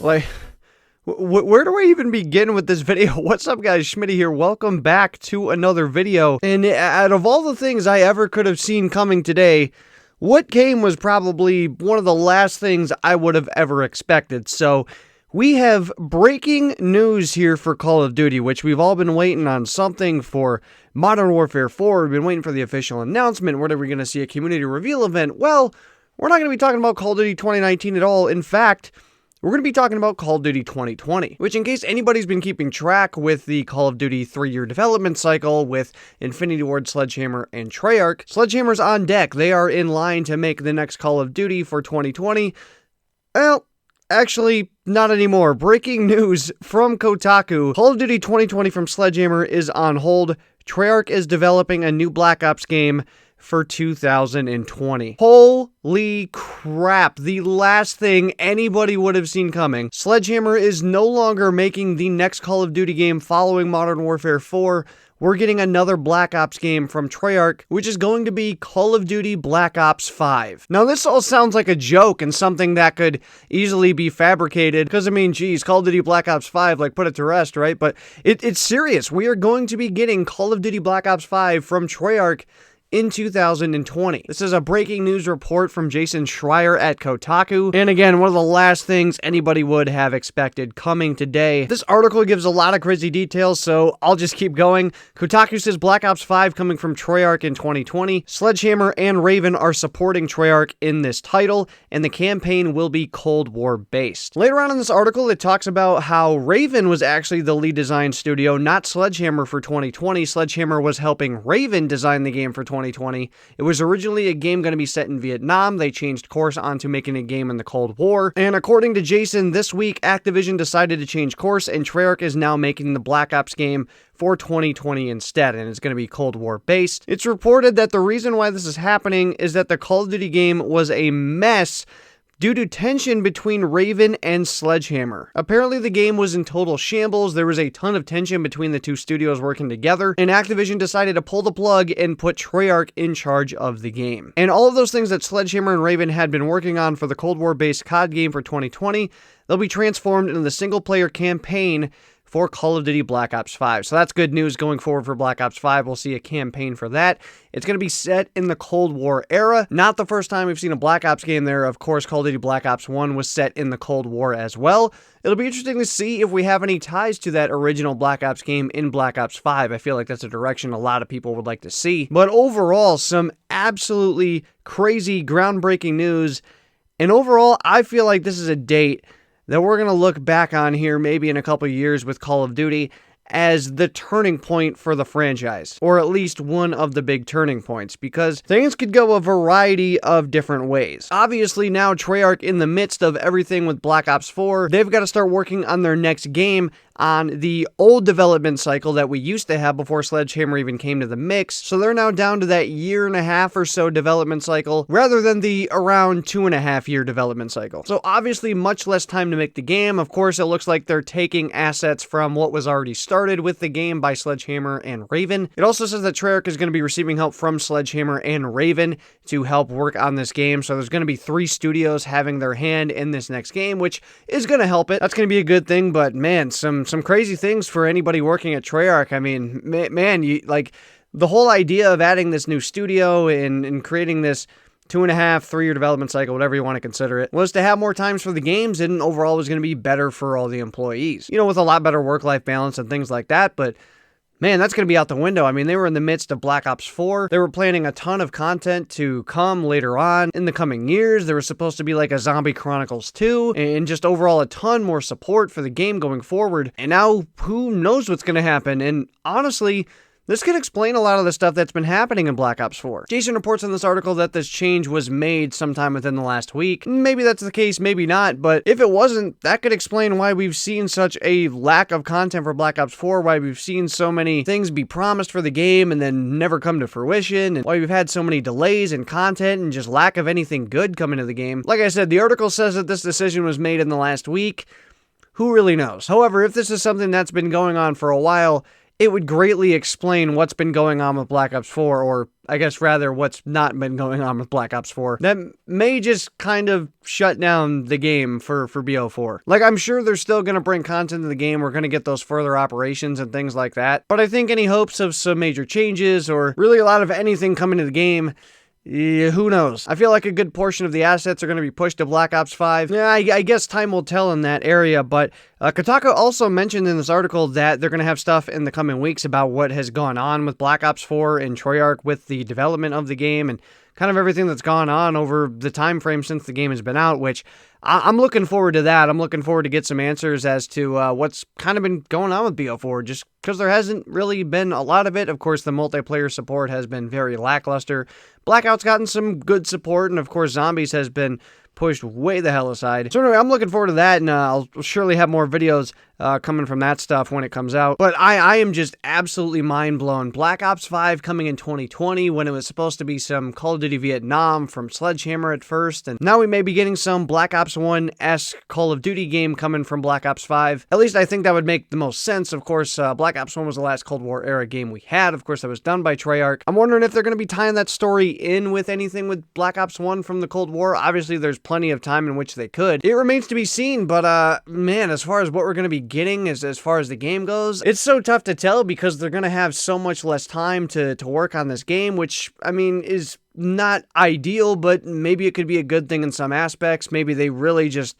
Like, where do I even begin with this video? What's up, guys? Schmitty here. Welcome back to another video. And out of all the things I ever could have seen coming today, what came was probably one of the last things I would have ever expected. So we have breaking news here for Call of Duty, which we've all been waiting on something for Modern Warfare 4. We've been waiting for the official announcement. When are we going to see a community reveal event? Well, we're not going to be talking about Call of Duty 2019 at all. In fact, we're going to be talking about Call of Duty 2020, which, in case anybody's been keeping track with the Call of Duty 3-year development cycle with Infinity Ward, Sledgehammer, and Treyarch, Sledgehammer's on deck. They are in line to make the next Call of Duty for 2020. Well, actually, not anymore. Breaking news from Kotaku. Call of Duty 2020 from Sledgehammer is on hold. Treyarch is developing a new Black Ops game for 2020. Holy crap, the last thing anybody would have seen coming. Sledgehammer is no longer making the next Call of Duty game following Modern Warfare 4. We're getting another Black Ops game from Treyarch, which is going to be Call of Duty Black Ops 5. Now, this all sounds like a joke and something that could easily be fabricated, because, I mean, geez, Call of Duty Black Ops 5, like, put it to rest, right? But it's serious. We are going to be getting Call of Duty Black Ops 5 from Treyarch in 2020. This is a breaking news report from Jason Schreier at Kotaku. And again, one of the last things anybody would have expected coming today. This article gives a lot of crazy details, so I'll just keep going. Kotaku says Black Ops 5 coming from Treyarch in 2020. Sledgehammer and Raven are supporting Treyarch in this title, and the campaign will be Cold War based. Later on in this article, it talks about how Raven was actually the lead design studio, not Sledgehammer for 2020. Sledgehammer was helping Raven design the game for 2020. It was originally a game going to be set in Vietnam. They changed course onto making a game in the Cold War. And according to Jason, this week, Activision decided to change course, and Treyarch is now making the Black Ops game for 2020 instead, and it's going to be Cold War based. It's reported that the reason why this is happening is that the Call of Duty game was a mess due to tension between Raven and Sledgehammer. Apparently, the game was in total shambles. There was a ton of tension between the two studios working together, and Activision decided to pull the plug and put Treyarch in charge of the game. And all of those things that Sledgehammer and Raven had been working on for the Cold War-based COD game for 2020, they'll be transformed into the single-player campaign for Call of Duty Black Ops 5. So that's good news going forward for Black Ops 5. We'll see a campaign for that. It's going to be set in the Cold War era. Not the first time we've seen a Black Ops game there. Of course, Call of Duty Black Ops 1 was set in the Cold War as well. It'll be interesting to see if we have any ties to that original Black Ops game in Black Ops 5. I feel like that's a direction a lot of people would like to see. But overall, some absolutely crazy, groundbreaking news. And overall, I feel like this is a date that we're going to look back on here maybe in a couple years with Call of Duty as the turning point for the franchise, or at least one of the big turning points, because things could go a variety of different ways. Obviously, now Treyarch, in the midst of everything with Black Ops 4, they've got to start working on their next game on the old development cycle that we used to have before Sledgehammer even came to the mix. So they're now down to that 1.5 years or so development cycle, rather than the around 2.5 year development cycle. So obviously much less time to make the game. Of course, it looks like they're taking assets from what was already started with the game by Sledgehammer and Raven. It also says that Treyarch is going to be receiving help from Sledgehammer and Raven to help work on this game. So there's going to be 3 studios having their hand in this next game, which is going to help it. That's going to be a good thing, but man, some crazy things for anybody working at Treyarch. I mean, man, you like the whole idea of adding this new studio and creating this 2.5, 3 year development cycle, whatever you want to consider it, was to have more times for the games, and overall was going to be better for all the employees. You know, with a lot better work-life balance and things like that, but man, that's going to be out the window. I mean, they were in the midst of Black Ops 4. They were planning a ton of content to come later on in the coming years. There was supposed to be like a Zombie Chronicles 2 and just overall a ton more support for the game going forward. And now who knows what's going to happen? And honestly, this could explain a lot of the stuff that's been happening in Black Ops 4. Jason reports in this article that this change was made sometime within the last week. Maybe that's the case, maybe not, but if it wasn't, that could explain why we've seen such a lack of content for Black Ops 4, why we've seen so many things be promised for the game and then never come to fruition, and why we've had so many delays in content and just lack of anything good coming to the game. Like I said, the article says that this decision was made in the last week. Who really knows? However, if this is something that's been going on for a while, it would greatly explain what's been going on with Black Ops 4, or I guess rather what's not been going on with Black Ops 4. That may just kind of shut down the game for BO4. Like, I'm sure they're still going to bring content to the game. We're going to get those further operations and things like that. But I think any hopes of some major changes or really a lot of anything coming to the game, yeah, who knows? I feel like a good portion of the assets are going to be pushed to Black Ops 5. Yeah, I guess time will tell in that area, but Kotaku also mentioned in this article that they're going to have stuff in the coming weeks about what has gone on with Black Ops 4 and Treyarch with the development of the game and kind of everything that's gone on over the time frame since the game has been out, which I'm looking forward to that. I'm looking forward to get some answers as to what's kind of been going on with BO4, just because there hasn't really been a lot of it. Of course, the multiplayer support has been very lackluster. Blackout's gotten some good support, and of course, Zombies has been pushed way the hell aside. So anyway, I'm looking forward to that, and I'll surely have more videos coming from that stuff when it comes out. But I am just absolutely mind blown. Black Ops 5 coming in 2020 when it was supposed to be some Call of Duty Vietnam from Sledgehammer at first, and now we may be getting some Black Ops 1-esque Call of Duty game coming from Black Ops 5. At least I think that would make the most sense. Of course, Black Ops 1 was the last Cold War era game we had. Of course, that was done by Treyarch. I'm wondering if they're going to be tying that story in with anything with Black Ops 1 from the Cold War. Obviously, there's plenty of time in which they could. It remains to be seen, but man, as far as what we're going to be getting as far as the game goes, it's so tough to tell because they're going to have so much less time to work on this game, which, I mean, is not ideal, but maybe it could be a good thing in some aspects. Maybe they really just,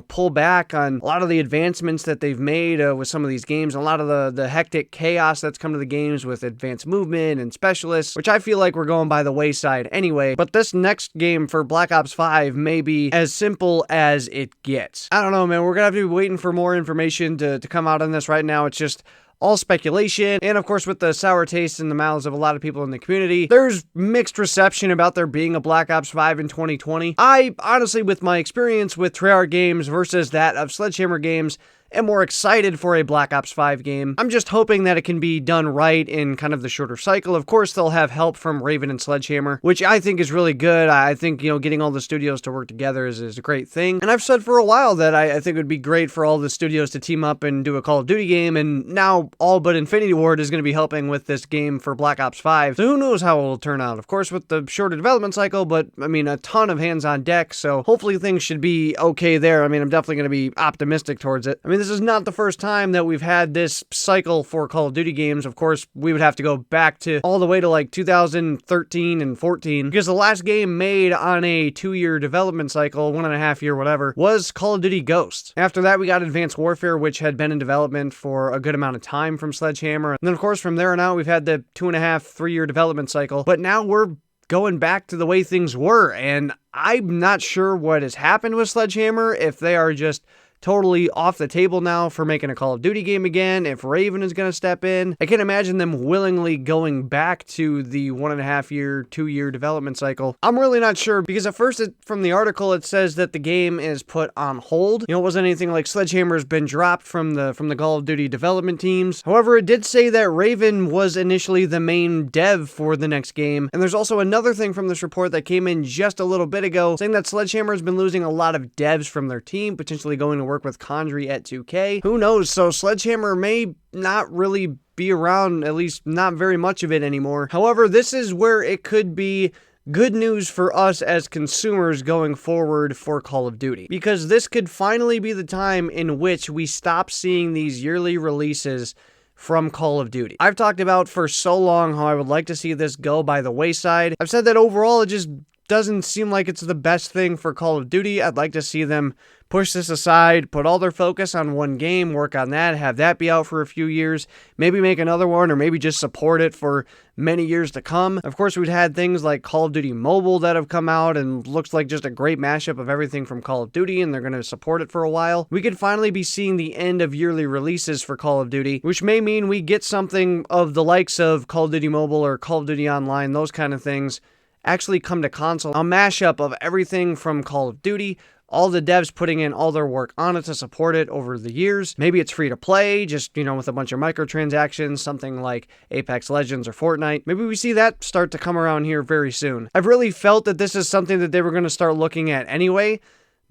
pull back on a lot of the advancements that they've made with some of these games, a lot of the hectic chaos that's come to the games with advanced movement and specialists, which I feel like we're going by the wayside anyway. But this next game for Black Ops 5 may be as simple as it gets. I don't know, man. We're gonna have to be waiting for more information to come out on this. Right now, it's just all speculation, and of course with the sour taste in the mouths of a lot of people in the community, there's mixed reception about there being a Black Ops 5 in 2020. I honestly, with my experience with Treyarch games versus that of Sledgehammer games, am more excited for a Black Ops 5 game. I'm just hoping that it can be done right in kind of the shorter cycle. Of course, they'll have help from Raven and Sledgehammer, which I think is really good. I think, getting all the studios to work together is a great thing. And I've said for a while that I think it would be great for all the studios to team up and do a Call of Duty game, and now all but Infinity Ward is going to be helping with this game for Black Ops 5. So who knows how it will turn out. Of course, with the shorter development cycle, but I mean, a ton of hands on deck, so hopefully things should be okay there. I mean, I'm definitely going to be optimistic towards it. I mean, this is not the first time that we've had this cycle for Call of Duty games. Of course, we would have to go back to all the way to like 2013 and 14, because the last game made on a 2-year development cycle, 1.5 year, whatever, was Call of Duty Ghosts. After that, we got Advanced Warfare, which had been in development for a good amount of time from Sledgehammer. And then, of course, from there on out, we've had the 2.5, 3-year development cycle. But now we're going back to the way things were, and I'm not sure what has happened with Sledgehammer, if they are just totally off the table now for making a Call of Duty game again, if Raven is going to step in. I can't imagine them willingly going back to the 1.5 year, 2-year development cycle. I'm really not sure, because at first from the article it says that the game is put on hold. It wasn't anything like Sledgehammer's been dropped from the Call of Duty development teams. However, it did say that Raven was initially the main dev for the next game. And there's also another thing from this report that came in just a little bit ago, saying that Sledgehammer has been losing a lot of devs from their team, potentially going to work with Condry at 2K. Who knows? So Sledgehammer may not really be around, at least not very much of it anymore. However, this is where it could be good news for us as consumers going forward for Call of Duty, because this could finally be the time in which we stop seeing these yearly releases from Call of Duty. I've talked about for so long how I would like to see this go by the wayside. I've said that overall it just doesn't seem like it's the best thing for Call of Duty. I'd like to see them push this aside, put all their focus on one game, work on that, have that be out for a few years, maybe make another one, or maybe just support it for many years to come. Of course, we've had things like Call of Duty Mobile that have come out and looks like just a great mashup of everything from Call of Duty, and they're going to support it for a while. We could finally be seeing the end of yearly releases for Call of Duty, which may mean we get something of the likes of Call of Duty Mobile or Call of Duty Online, those kind of things, actually come to console. A mashup of everything from Call of Duty, all the devs putting in all their work on it to support it over the years. Maybe it's free to play, just, with a bunch of microtransactions, something like Apex Legends or Fortnite. Maybe we see that start to come around here very soon. I've really felt that this is something that they were going to start looking at anyway,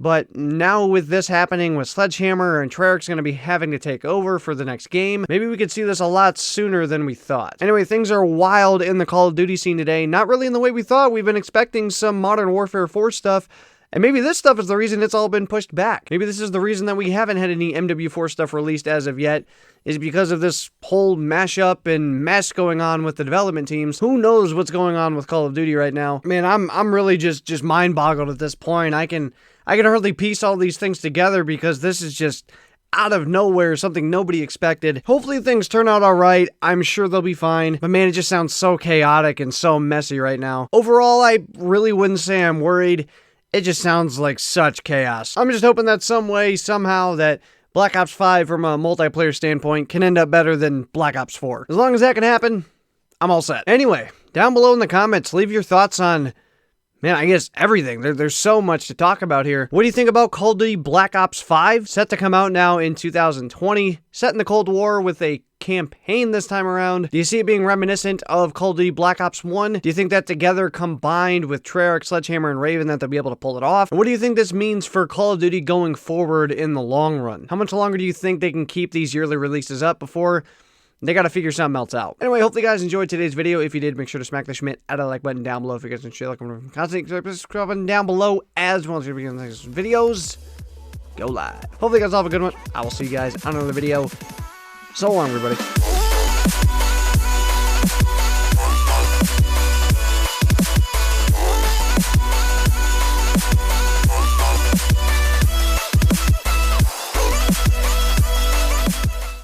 But now with this happening with Sledgehammer and Treyarch's going to be having to take over for the next game, maybe we could see this a lot sooner than we thought. Anyway, things are wild in the Call of Duty scene today. Not really in the way we thought. We've been expecting some Modern Warfare 4 stuff. And maybe this stuff is the reason it's all been pushed back. Maybe this is the reason that we haven't had any MW4 stuff released as of yet, is because of this whole mashup and mess going on with the development teams. Who knows what's going on with Call of Duty right now? Man, I'm really just mind boggled at this point. I can hardly piece all these things together because this is just out of nowhere, something nobody expected. Hopefully things turn out all right. I'm sure they'll be fine. But man, it just sounds so chaotic and so messy right now. Overall, I really wouldn't say I'm worried. It just sounds like such chaos. I'm just hoping that some way, somehow, that Black Ops 5 from a multiplayer standpoint can end up better than Black Ops 4. As long as that can happen, I'm all set. Anyway, down below in the comments, leave your thoughts on, man, I guess everything. There's so much to talk about here. What do you think about Call of Duty Black Ops 5? Set to come out now in 2020. Set in the Cold War with a campaign this time around. Do you see it being reminiscent of Call of Duty Black Ops 1? Do you think that together combined with Treyarch, Sledgehammer, and Raven that they'll be able to pull it off? And what do you think this means for Call of Duty going forward in the long run? How much longer do you think they can keep these yearly releases up before they got to figure something else out? Anyway, hopefully you guys enjoyed today's video. If you did, make sure to smack the Schmidt out of the like button down below. If you guys enjoy looking content, subscribe button down below as well as your next videos. Go live. Hopefully you guys all have a good one. I will see you guys on another video. So long, everybody.